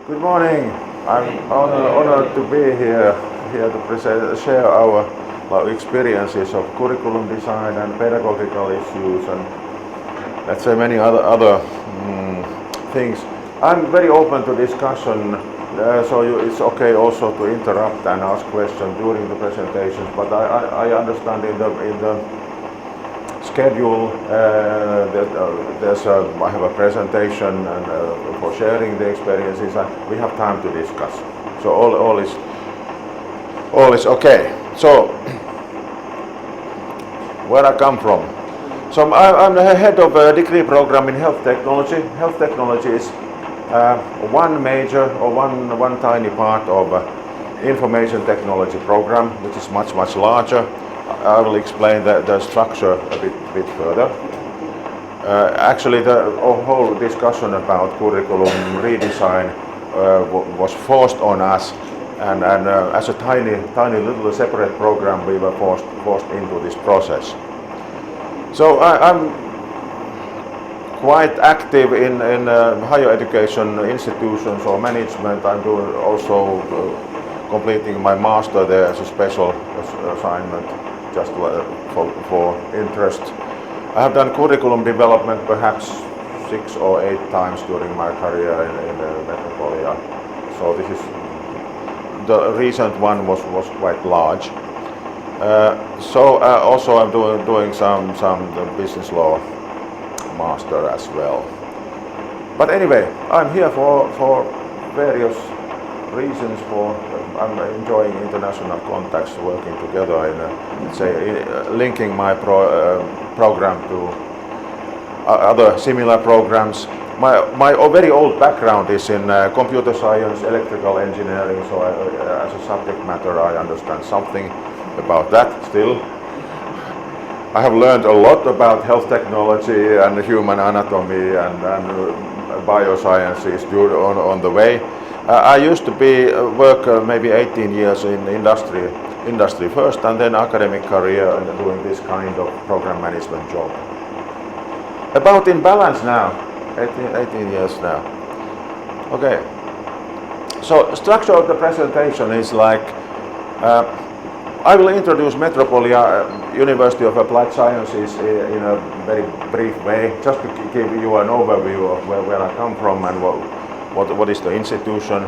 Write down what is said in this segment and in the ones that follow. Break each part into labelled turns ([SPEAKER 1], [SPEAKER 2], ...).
[SPEAKER 1] Good morning. I'm honored to be here to share our experiences of curriculum design and pedagogical issues and let's say many other things. I'm very open to discussion, so it's okay also to interrupt and ask questions during the presentations. But I understand in the schedule I have a presentation and for sharing the experiences. We have time to discuss. So all is okay. So where I come from. So I'm the head of a degree program in health technology. Health technology is one major or one tiny part of information technology program, which is much larger. I will explain the structure a bit further. Actually, the whole discussion about curriculum redesign was forced on us, and as a tiny little separate program, we were forced into this process. So I'm quite active in higher education institutions or management. I'm doing also completing my master there as a special assignment, just for interest. I have done curriculum development perhaps 6 or 8 times during my career in Metroplolia. So this is the recent one was quite large. Also I'm doing some business law master as well. But anyway, I'm here for various reasons. I'm enjoying international contacts, working together in let's say linking my program to other similar programs. My very old background is in computer science, electrical engineering, so as a subject matter I understand something about that still. I have learned a lot about health technology and human anatomy and biosciences on the way. I used to work maybe 18 years in industry first, and then academic career and doing this kind of program management job. About in balance now, 18 years now. Okay. So structure of the presentation is like I will introduce Metroplolia, University of Applied Sciences in a very brief way, just to give you an overview of where I come from and what is the institution.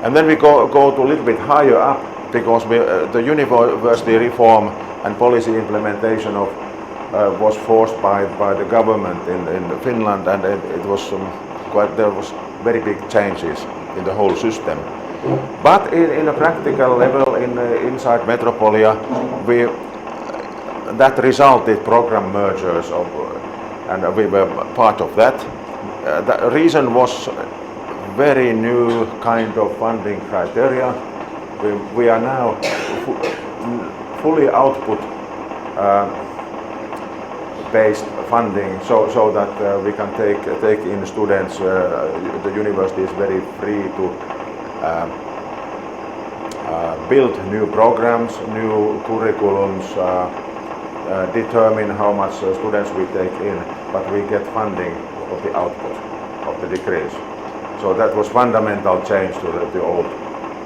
[SPEAKER 1] And then we go to a little bit higher up, because the university reform and policy implementation was forced by the government in Finland, and it was there was very big changes in the whole system. But in a practical level, inside Metroplolia, that resulted program mergers, and we were part of that. The reason was very new kind of funding criteria. We are now fully output based funding, so that we can take in students. The university is very free to build new programs, new curriculums, determine how much students we take in, but we get funding of the output of the degrees. So that was fundamental change to the old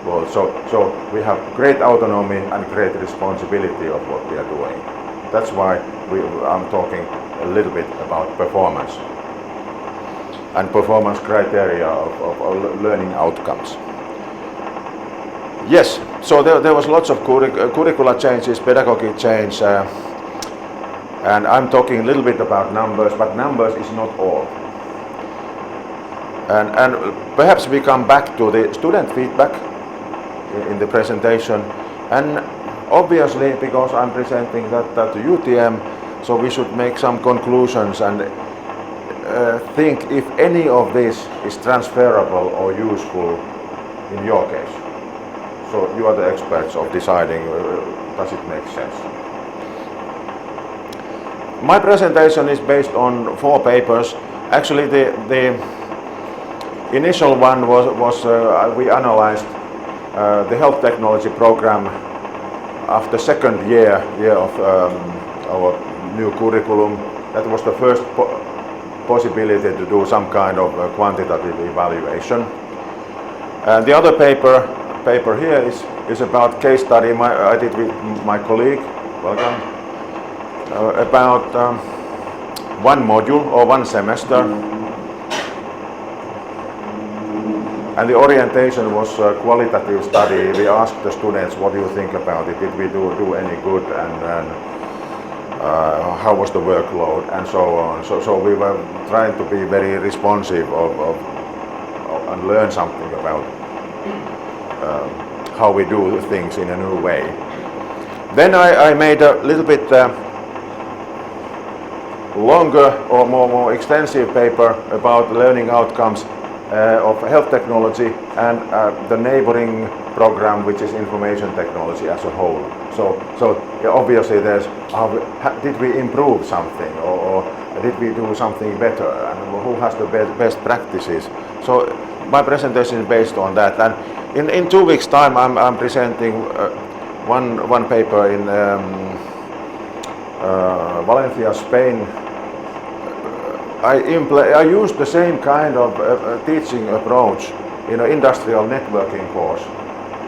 [SPEAKER 1] world. So we have great autonomy and great responsibility of what we are doing. That's why I'm talking a little bit about performance and performance criteria of learning outcomes. Yes, so there was lots of curricular changes, pedagogy change, and I'm talking a little bit about numbers, but numbers is not all. And perhaps we come back to the student feedback in the presentation, and obviously because I'm presenting that to UTM, so we should make some conclusions and think if any of this is transferable or useful in your case. So you are the experts of deciding does it make sense. My presentation is based on 4 papers. Actually the initial one was we analyzed the health technology program after second year of our new curriculum. That was the first possibility to do some kind of quantitative evaluation. The other paper here is about case study I did with my colleague, welcome, about one module or one semester. And the orientation was a qualitative study. We asked the students, what do you think about it? Did we do any good? And how was the workload? And so on. So we were trying to be very responsive and learn something about how we do things in a new way. Then I made a little bit longer or more extensive paper about learning outcomes of health technology and the neighboring program, which is information technology as a whole. So yeah, obviously there's did we improve something or did we do something better, and who has the best practices. So my presentation is based on that, and in 2 weeks time I'm presenting one paper in Valencia, Spain. I used the same kind of teaching approach in an industrial networking course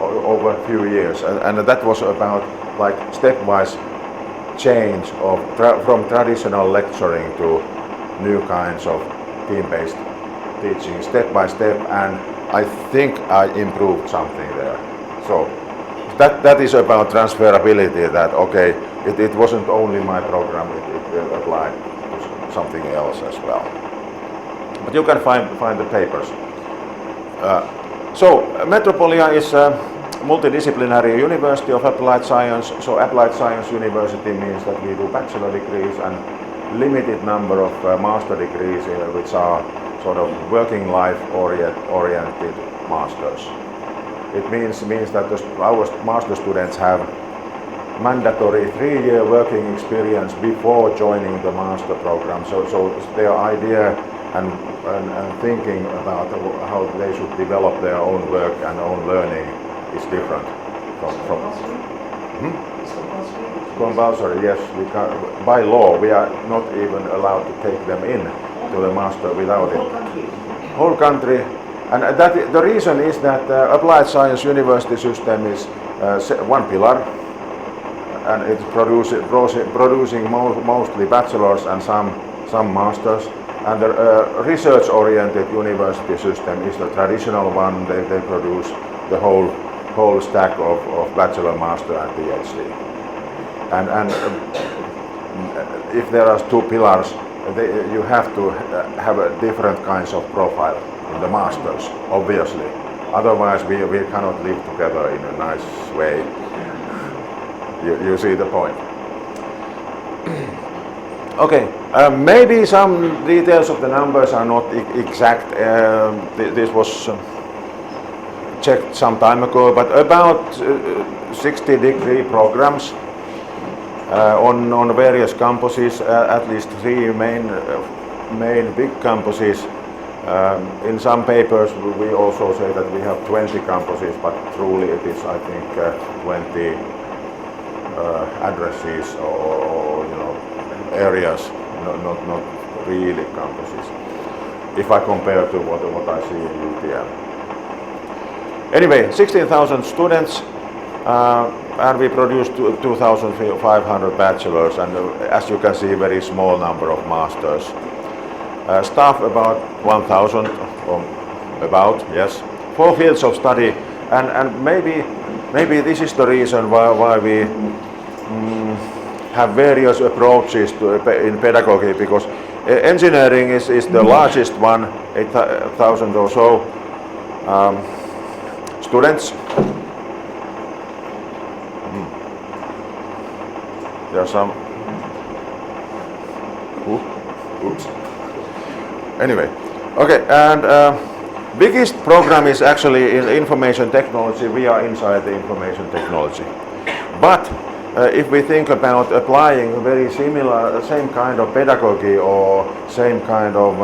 [SPEAKER 1] over a few years, and that was about like stepwise change from traditional lecturing to new kinds of team-based teaching, step by step, and I think I improved something there. So that is about transferability, that okay, it wasn't only my program, it applied to something else as well. But you can find the papers. So Metroplolia is a multidisciplinary university of applied science. So applied science university means that we do bachelor degrees and limited number of master degrees which are sort of working life oriented masters. It means that our master students have mandatory 3-year working experience before joining the master program. So their idea and thinking about how they should develop their own work and own learning is different from compulsory. Yes, we can, by law we are not even allowed to take them in to the master without it. Whole country. And the reason is that applied science university system is one pillar, and it's producing mostly bachelors and some masters. And the research-oriented university system is the traditional one. They produce the whole stack of bachelor, master, and PhD. And if there are two pillars, you have to have a different kinds of profile in the masters, obviously. Otherwise, we cannot live together in a nice way. You see the point. Okay, maybe some details of the numbers are not exact. This was checked some time ago, but about 60-degree programs on various campuses, at least 3 main big campuses. In some papers we also say that we have 20 campuses, but truly it is, I think, 20 addresses or areas, not really campuses, if I compare to what I see in UTM. Anyway, 16,000 students, and we produced 2,500 bachelors, and as you can see, very small number of masters. Staff about 1,000, or about, yes. 4 fields of study, and maybe this is the reason why we have various approaches in pedagogy, because engineering is the largest one, 8,000 or so students. There are some. Oops. Anyway, okay, and biggest program is actually in information technology. We are inside the information technology, but if we think about applying very similar, same kind of pedagogy or same kind of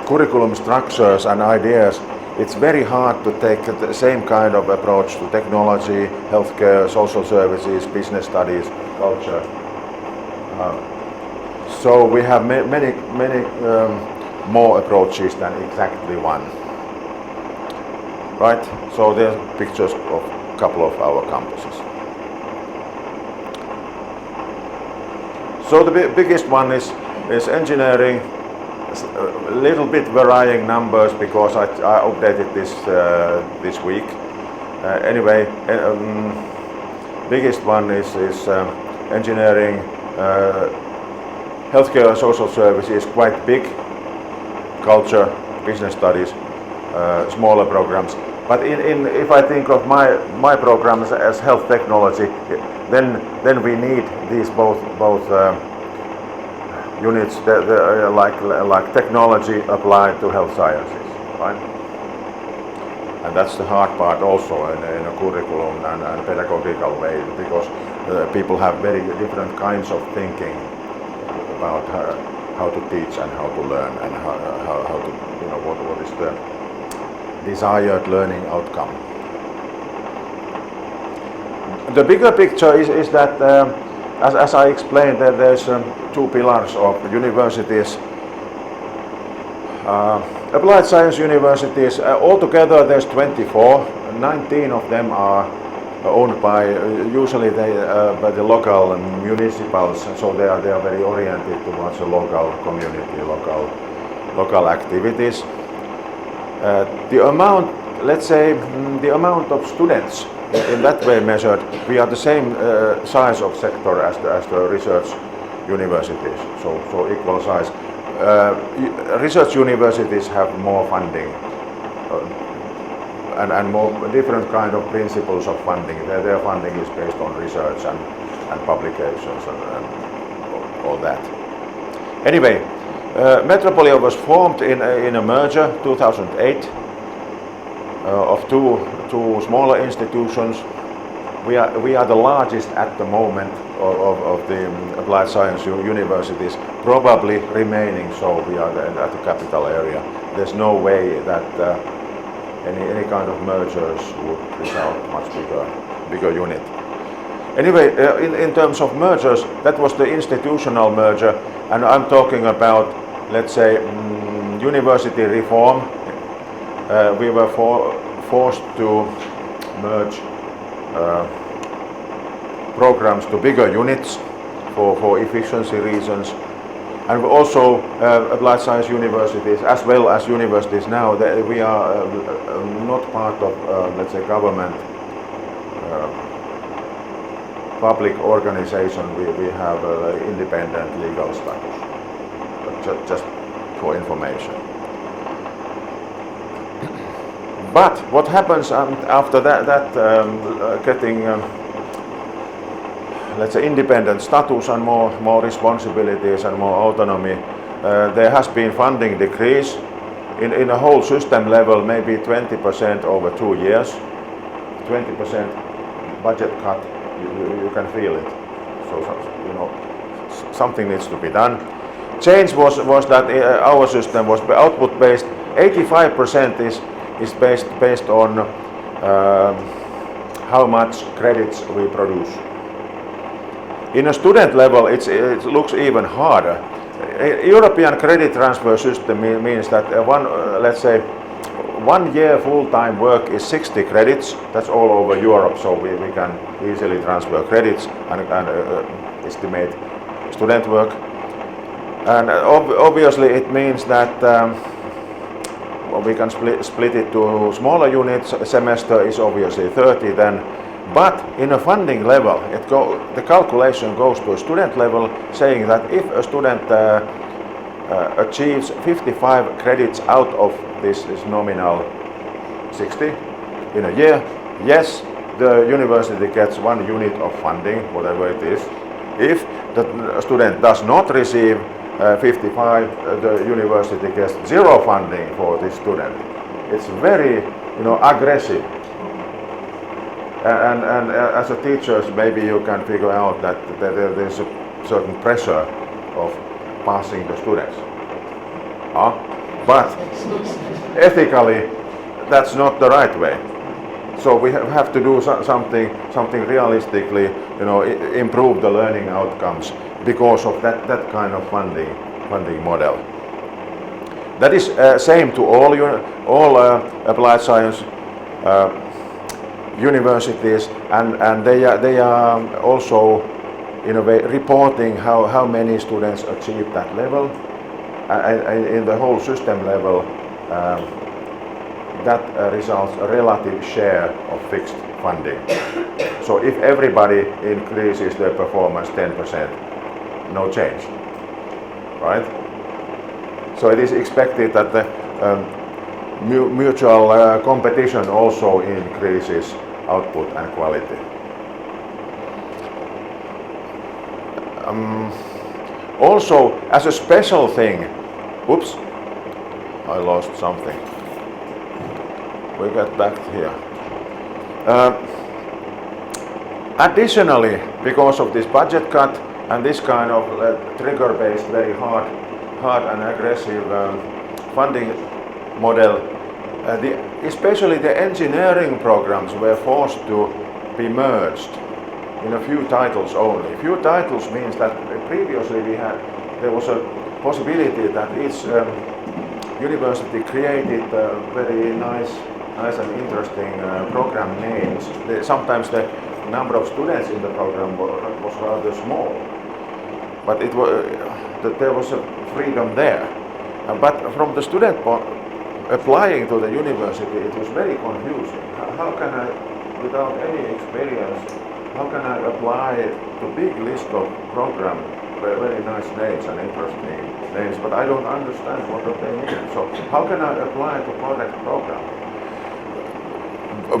[SPEAKER 1] curriculum structures and ideas, it's very hard to take the same kind of approach to technology, healthcare, social services, business studies, culture. So we have many more approaches than exactly one. right? So there's pictures of a couple of our campuses. So the biggest one is engineering. A little bit varying numbers because I updated this week. Anyway, biggest one is engineering. Healthcare and social services, quite big. Culture, business studies, smaller programs. But if I think of my programs as health technology, then we need these both units that like technology applied to health sciences, right? And that's the hard part also in a curriculum and pedagogical way, because people have very different kinds of thinking about how to teach and how to learn and how to, you know, what is the desired learning outcome. The bigger picture is that, as I explained, that there's two pillars of universities. Applied science universities, altogether there's 24. 19 of them are owned by, usually by the local municipals, so they are very oriented towards the local community, local activities. The amount, let's say, the amount of students in that way measured, we are the same size of sector as the research universities, so equal size. Research universities have more funding and more different kind of principles of funding. Their funding is based on research and publications and all that. Anyway, Metroplolia was formed in a merger 2008 of two smaller institutions. We are the largest at the moment of the applied science universities, probably remaining so. We are at the capital area. There's no way that any kind of mergers would result much bigger unit. Anyway, in terms of mergers, that was the institutional merger, and I'm talking about, let's say, university reform. We were forced to merge programs to bigger units for efficiency reasons, and also applied science universities as well as universities now, we are not part of, let's say, government public organization. We have independent legal status, but just for information. But what happens after that getting, let's say, independent status and more responsibilities and more autonomy, there has been funding decrease in a whole system level, maybe 20% over 2 years, 20% budget cut. You can feel it. So you know, something needs to be done. Change was that our system was output based. 85% is based on how much credits we produce. In a student level, it looks even harder. A European credit transfer system means that let's say 1 year full-time work is 60 credits. That's all over Europe, so we can easily transfer credits and estimate student work. And obviously it means that we can split it to smaller units. A semester is obviously 30 then. But in a funding level, the calculation goes to a student level, saying that if a student achieves 55 credits out of this nominal 60 in a year, yes, the university gets 1 unit of funding, whatever it is. If the student does not receive 55, the university gets 0 funding for this student. It's very, aggressive. And as a teacher, maybe you can figure out that there's a certain pressure of passing the students. But ethically, that's not the right way. So we have to do something realistically, improve the learning outcomes because of that kind of funding model. That is same to all applied science universities, and they are also in a way reporting how many students achieve that level, and in the whole system level that results a relative share of fixed funding. So if everybody increases their performance 10%, no change, right? So it is expected that the mutual competition also increases output and quality. Also, as a special thing, oops, I lost something. We get back here. Additionally, because of this budget cut and this kind of trigger-based, very hard and aggressive funding model, especially the engineering programs were forced to be merged in a few titles only. Few titles means that previously there was a possibility that each university created very nice and interesting program names. Sometimes the number of students in the program was rather small, but there was a freedom there. But from the student applying to the university, it was very confusing. How can I, without any experience, how can I apply to big list of program with very nice names and interesting names, but I don't understand what they mean. So how can I apply to correct program?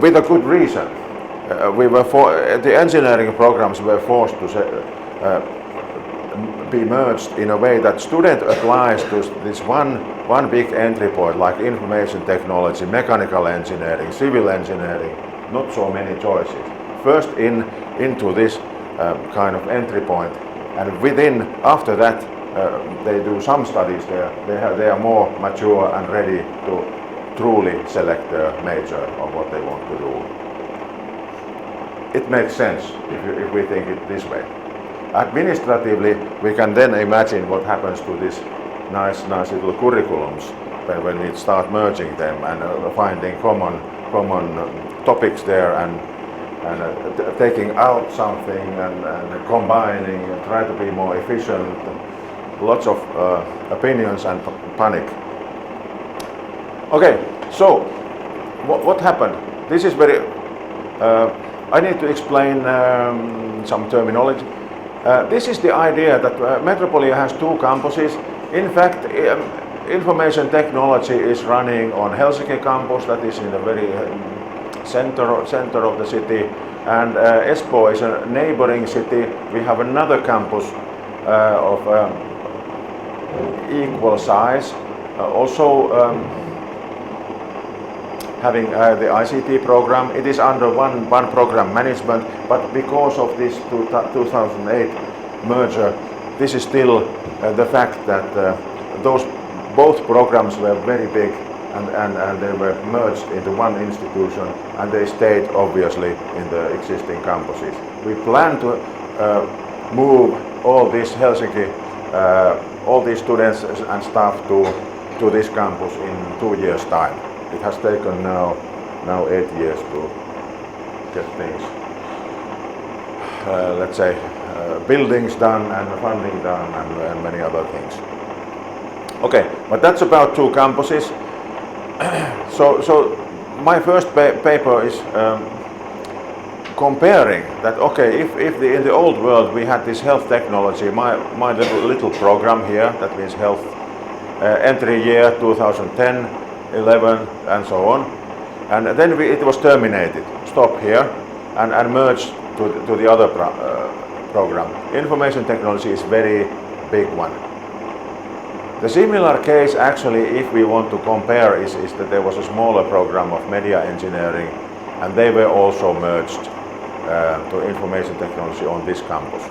[SPEAKER 1] With a good reason. The engineering programs were forced to be merged in a way that student applies to this one big entry point, like information technology, mechanical engineering, civil engineering, not so many choices. First into this kind of entry point, and after that they do some studies there. They are more mature and ready to truly select their major of what they want to do. It makes sense if we think it this way. Administratively, we can then imagine what happens to these nice little curriculums when we start merging them and finding common topics there and taking out something and combining and try to be more efficient. Lots of opinions and panic. Okay, so what happened? This is very. I need to explain some terminology. This is the idea that Metroplolia has two campuses. In fact, information technology is running on Helsinki campus, that is in the very center of the city, and Espoo is a neighboring city. We have another campus of equal size, also having the ICT program. It is under one program management, but because of this 2008 merger, this is still the fact that both programs were very big and they were merged into one institution, and they stayed obviously in the existing campuses. We plan to move all this Helsinki, all these students and staff to this campus in 2 years' time. It has taken now 8 years to get things, let's say, buildings done and funding done and many other things. Okay, but that's about two campuses. So my first paper is comparing that. Okay, if in the old world we had this health technology, my little program here, that means health, entry year 2010, 11, and so on, and then it was terminated, stop here, and merged to the other program. Information technology is very big one. The similar case, actually, if we want to compare, is that there was a smaller program of media engineering, and they were also merged to information technology on this campus.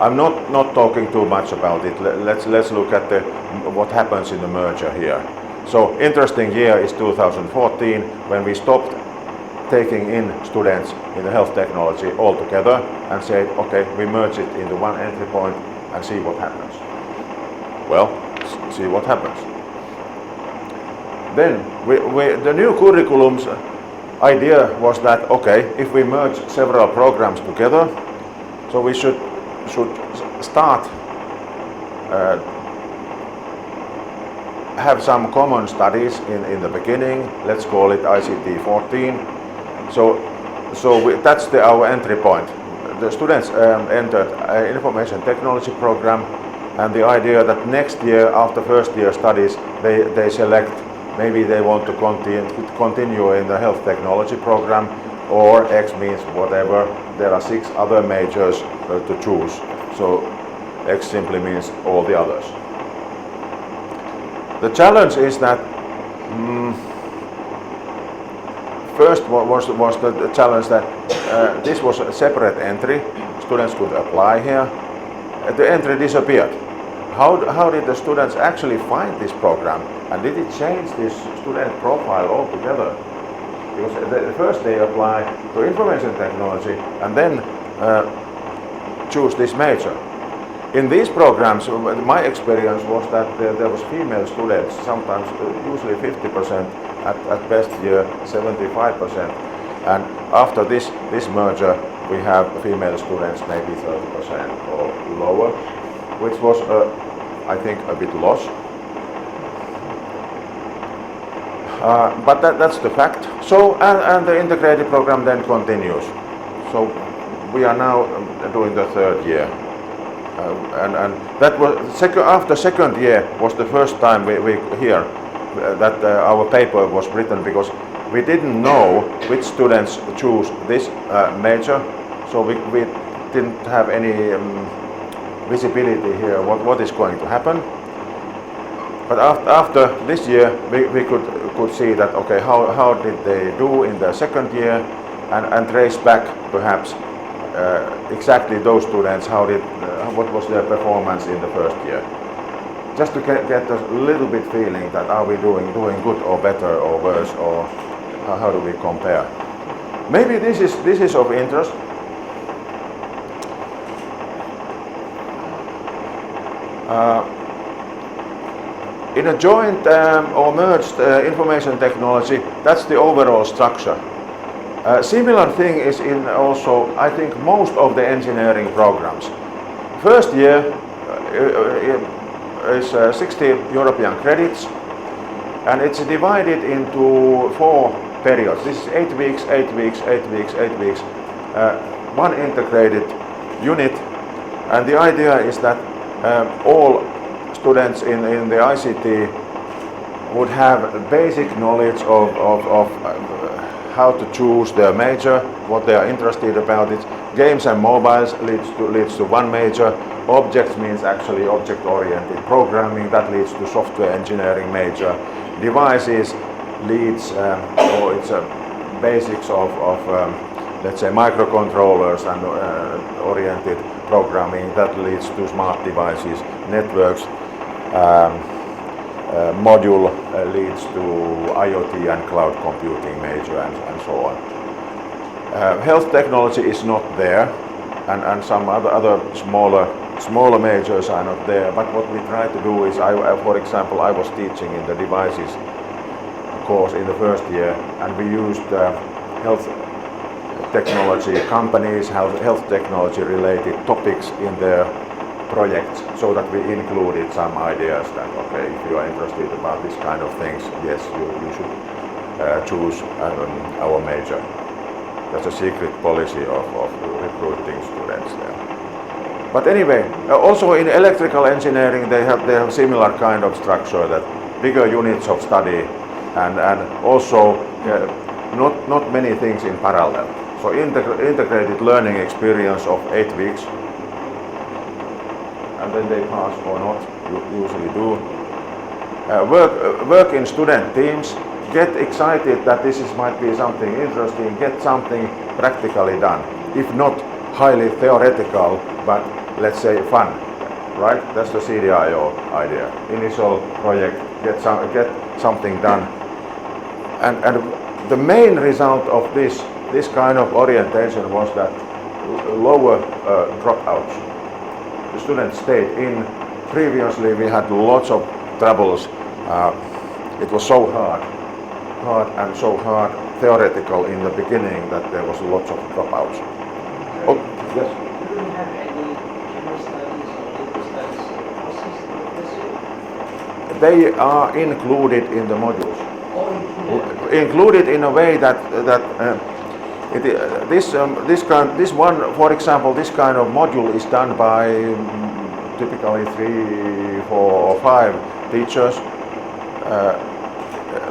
[SPEAKER 1] I'm not talking too much about it. Let's look at what happens in the merger here. So interesting year is 2014, when we stopped taking in students in the health technology altogether and said, okay, we merge it into one entry point and see what happens. Well, see what happens. Then the new curriculums idea was that, okay, if we merge several programs together, so we should start have some common studies in the beginning. Let's call it ICT 14. That's our entry point. The students entered information technology program, and the idea that next year, after first year studies, they select, maybe they want to continue in the health technology program, or X means whatever. There are 6 other majors to choose. So X simply means all the others. The challenge is that first was the challenge that this was a separate entry. Students could apply here. The entry disappeared. How did the students actually find this program? And did it change this student profile altogether? Because first they apply to information technology and then choose this major. In these programs, my experience was that there was female students, sometimes usually 50%, at best year 75%. And after this merger, we have female students maybe 30% or lower, which was, I think, a bit lost. But that's the fact. So, and the integrated program then continues. So we are now doing the 3rd year. And that was after 2nd year was the first time we hear that our paper was written, because we didn't know which students choose this major, so we didn't have any visibility here what is going to happen. But after this year, we could see that, okay, how did they do in the 2nd year, and trace back perhaps exactly those students, what was their performance in the 1st year. Just to get a little bit feeling that are we doing good or better or worse, or how do we compare. Maybe this is of interest. In a joint or merged information technology, that's the overall structure. Similar thing is in also, I think, most of the engineering programs. First year is 60 European credits, and it's divided into 4 periods. This is 8 weeks, 8 weeks, 8 weeks, 8 weeks, one integrated unit. And the idea is that all students in the ICT would have basic knowledge of how to choose their major, what they are interested about it. Games and mobiles leads to one major. Objects means actually object-oriented programming, that leads to software engineering major. Devices leads, or it's basics of let's say microcontrollers and oriented programming, that leads to smart devices. Networks module leads to IoT and cloud computing major, and so on. Health technology is not there, and some other smaller majors are not there. But what we try to do is, for example, I was teaching in the devices course in the 1st year, and we used health technology companies, health technology related topics in their projects, so that we included some ideas that, okay, if you are interested about this kind of things, yes, you should choose our major. That's a secret policy of recruiting students there. But anyway, also in electrical engineering, they have similar kind of structure, that bigger units of study, and also not many things in parallel. So integrated learning experience of 8 weeks, and then they pass or not, usually do. Work in student teams, get excited that this might be something interesting, get something practically done. If not highly theoretical, but let's say fun, right? That's the CDIO idea. Initial project, get something done. And the main result of this kind of orientation was that lower dropouts. The students stayed in. Previously we had lots of troubles. It was so hard and so hard theoretical in the beginning that there was lots of dropouts. Oh, yes.
[SPEAKER 2] You don't have any general studies or legal studies courses in this year?
[SPEAKER 1] They are included in the modules.
[SPEAKER 2] Or
[SPEAKER 1] Included in a way that this one, for example, this kind of module is done by typically 3, 4, or 5 teachers.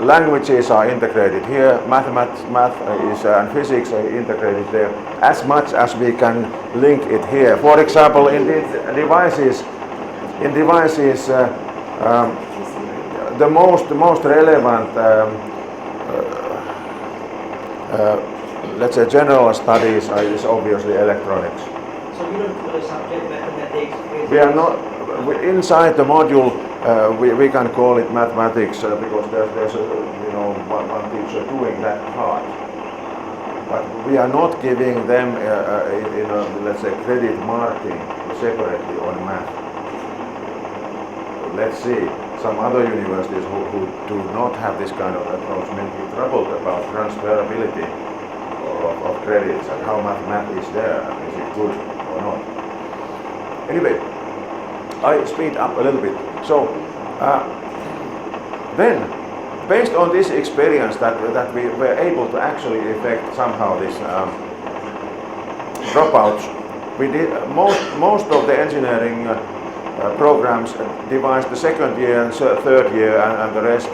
[SPEAKER 1] Languages are integrated here. Math is and physics are integrated there. As much as we can link it here. For example, in the devices, the most relevant, let's say, general studies is obviously electronics.
[SPEAKER 2] So you don't put a subject mathematics?
[SPEAKER 1] We are not inside the module. We can call it mathematics because there's one teacher doing that part. But we are not giving them let's say, credit marking separately on math. Let's see. Some other universities who do not have this kind of approach may be troubled about transferability of credits and how much math is there, and is it good or not. Anyway, I speed up a little bit. So then, based on this experience that we were able to actually effect somehow this dropouts, we did most of the engineering programs devised the second year and third year and the rest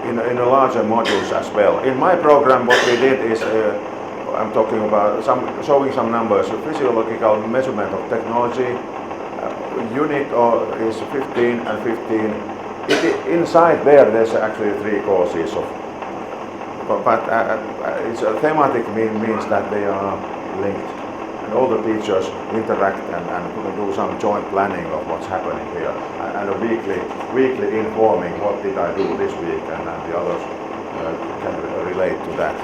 [SPEAKER 1] in a larger modules as well. In my program, what we did is I'm talking about showing some numbers. Physiological measurement of technology unit is 15 and 15. Inside there's actually 3 courses of, but it's a thematic means that they are linked. All the teachers interact and do some joint planning of what's happening here, and a weekly informing what did I do this week, and the others can relate to that.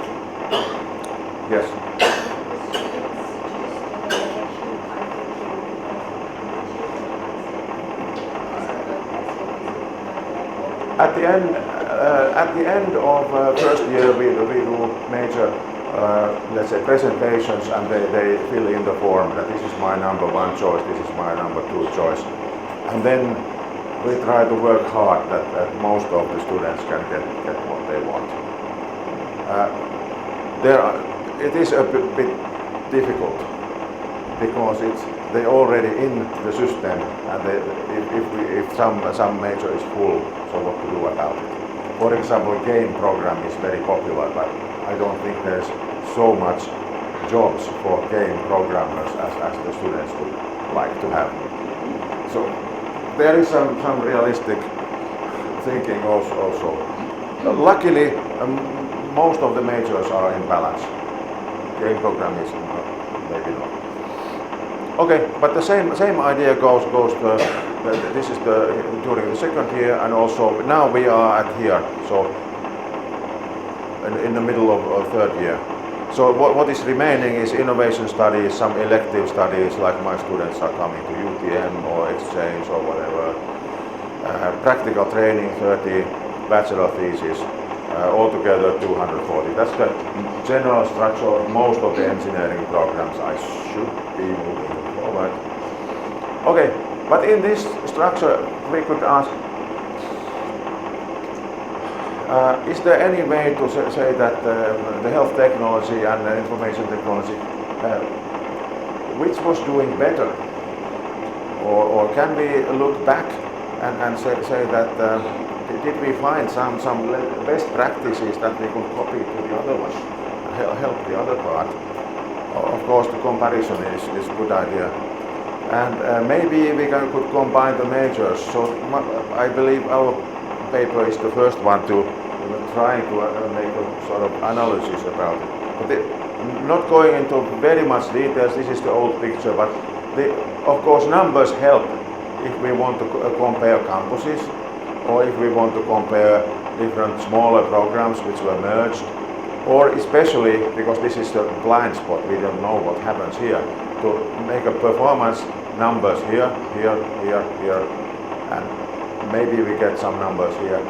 [SPEAKER 1] Yes. At the end of first year, we do major. Let's say presentations, and they fill in the form that this is my number 1 choice, this is my number 2 choice, and then we try to work hard that most of the students can get what they want. It is a bit difficult because they already in the system, and if some major is full, so what to do about it? For example, game program is very popular, but I don't think there's so much jobs for game programmers as the students would like to have. So there is some realistic thinking also. Luckily, most of the majors are in balance. Game programming is maybe not. Okay, but the same idea goes to this is during the second year, and also now we are at here. So in the middle of third year. So what is remaining is innovation studies, some elective studies, like my students are coming to UTM or exchange or whatever. Practical training, 30, bachelor thesis, altogether 240. That's the general structure of most of the engineering programs. I should be moving forward. Okay, but in this structure we could ask, is there any way to say that the health technology and the information technology, which was doing better? Or can we look back and say that did we find some best practices that we could copy to the other ones, help the other part? Of course, the comparison is a good idea. And maybe we could combine the majors. So I believe our paper is the first one to try to make a sort of analysis about it. But not going into very much details, this is the old picture, but of course numbers help if we want to compare campuses, or if we want to compare different smaller programs which were merged, or especially, because this is the blind spot, we don't know what happens here, to make a performance numbers here, and maybe we get some numbers here.